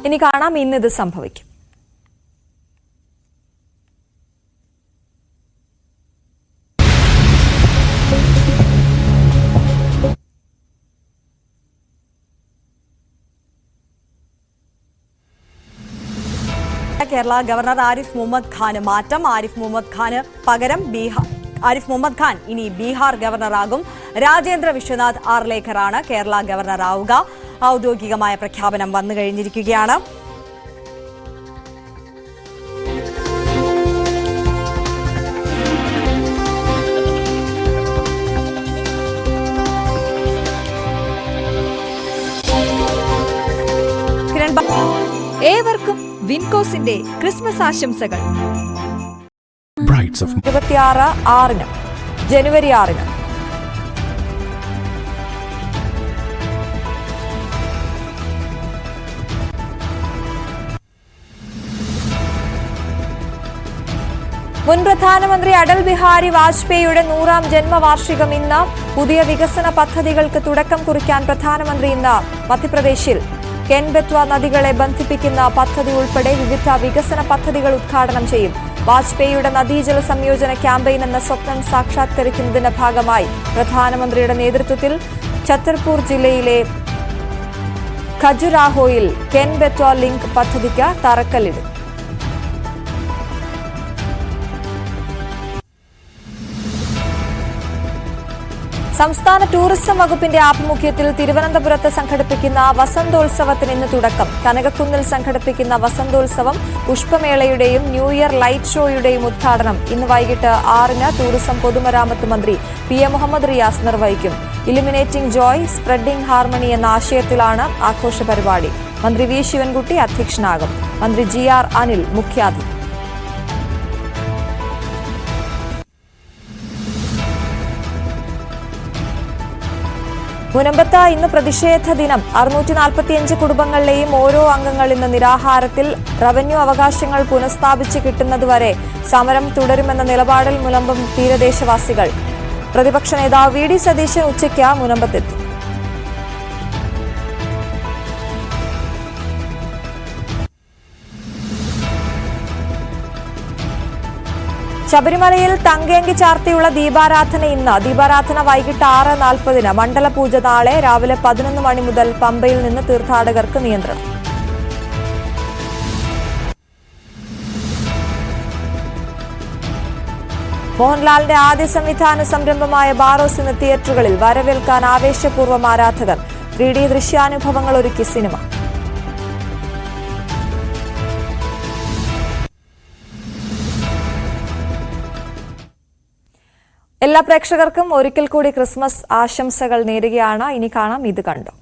ഇനി കാണാം ഇന്നിത് സംഭവിക്കും. കേരള ഗവർണർ ആരിഫ് മുഹമ്മദ് ഖാന് മാറ്റം. ആരിഫ് മുഹമ്മദ് ഖാന് പകരം ആരിഫ് മുഹമ്മദ് ഖാൻ ഇനി ബീഹാർ ഗവർണറാകും. രാജേന്ദ്ര വിശ്വനാഥ് ആർലേക്കറാണ് കേരള ഗവർണറാവുക. ഔദ്യോഗികമായ പ്രഖ്യാപനം വന്നു കഴിഞ്ഞിരിക്കുകയാണ്. ഏവർക്കും വിൻകോസിന്റെ ക്രിസ്മസ് ആശംസകൾ. 26 ജനുവരി 6 മുൻ പ്രധാനമന്ത്രി അടൽ ബിഹാരി വാജ്പേയിയുടെ 100ാം ജന്മവാർഷികം ഇന്ന്. പുതിയ വികസന പദ്ധതികൾക്ക് തുടക്കം കുറിക്കാൻ പ്രധാനമന്ത്രി ഇന്ന് മധ്യപ്രദേശിൽ കെൻ-ബെത്വ നദികളെ ബന്ധിപ്പിക്കുന്ന പദ്ധതി ഉൾപ്പെടെ വിവിധ വികസന പദ്ധതികൾ ഉദ്ഘാടനം ചെയ്യും. വാജ്പേയിയുടെ നദീജല സംയോജന ക്യാമ്പയിൻ എന്ന സ്വപ്നം സാക്ഷാത്കരിക്കുന്നതിന്റെ ഭാഗമായി പ്രധാനമന്ത്രിയുടെ നേതൃത്വത്തിൽ ഛത്തർപൂർ ജില്ലയിലെ ഖജുരാഹോയിൽ കെൻ-ബെത്വ ലിങ്ക് പദ്ധതിക്ക് തറക്കല്ലിടും. സംസ്ഥാന ടൂറിസം വകുപ്പിന്റെ ആഭിമുഖ്യത്തിൽ തിരുവനന്തപുരത്ത് സംഘടിപ്പിക്കുന്ന വസന്തോത്സവത്തിന് ഇന്ന് തുടക്കം. കനകക്കുന്നിൽ സംഘടിപ്പിക്കുന്ന വസന്തോത്സവം പുഷ്പമേളയുടെയും ന്യൂ ഇയർ ലൈറ്റ് ഷോയുടെയും ഉദ്ഘാടനം ഇന്ന് വൈകിട്ട് 6 ടൂറിസം പൊതുമരാമത്ത് മന്ത്രി PM മുഹമ്മദ് റിയാസ് നിർവഹിക്കും. ഇലുമിനേറ്റിംഗ് ജോയ് സ്പ്രെഡിംഗ് ഹാർമണി എന്ന ആശയത്തിലാണ് ആഘോഷ പരിപാടി. മന്ത്രി V ശിവൻകുട്ടി അധ്യക്ഷനാകും. മന്ത്രി GR അനിൽ മുഖ്യാതിഥി. മുനമ്പത്ത് ഇന്ന് പ്രതിഷേധ ദിനം. 645 കുടുംബങ്ങളിലെയും ഓരോ അംഗങ്ങൾ ഇന്ന് നിരാഹാരത്തിൽ. റവന്യൂ അവകാശങ്ങൾ പുനഃസ്ഥാപിച്ച് കിട്ടുന്നതുവരെ സമരം തുടരുമെന്ന നിലപാടിൽ മുനമ്പം തീരദേശവാസികൾ. പ്രതിപക്ഷ നേതാവ് VD സതീശൻ ഉച്ചയ്ക്ക് മുനമ്പത്തെത്തി. ശബരിമലയിൽ തങ്കയങ്കി ചാർത്തിയുള്ള ദീപാരാധന ഇന്ന്. ദീപാരാധന വൈകിട്ട് 6:40. മണ്ഡലപൂജ നാളെ രാവിലെ 11 മണി മുതൽ പമ്പയിൽ നിന്ന് തീർത്ഥാടകർക്ക് നിയന്ത്രണം. മോഹൻലാലിന്റെ ആദ്യ സംവിധാന സംരംഭമായ ബാറോസ് ഇന്ന് തിയേറ്ററുകളിൽ. വരവേൽക്കാൻ ആവേശപൂർവ്വം ആരാധകർ. 3D ദൃശ്യാനുഭവങ്ങൾ ഒരുക്കി സിനിമ. എല്ലാ പ്രേക്ഷകർക്കും ഒരിക്കൽ കൂടി ക്രിസ്മസ് ആശംസകൾ നേരുകയാണ്. ഇനി കാണാം ഇത് കണ്ടോ.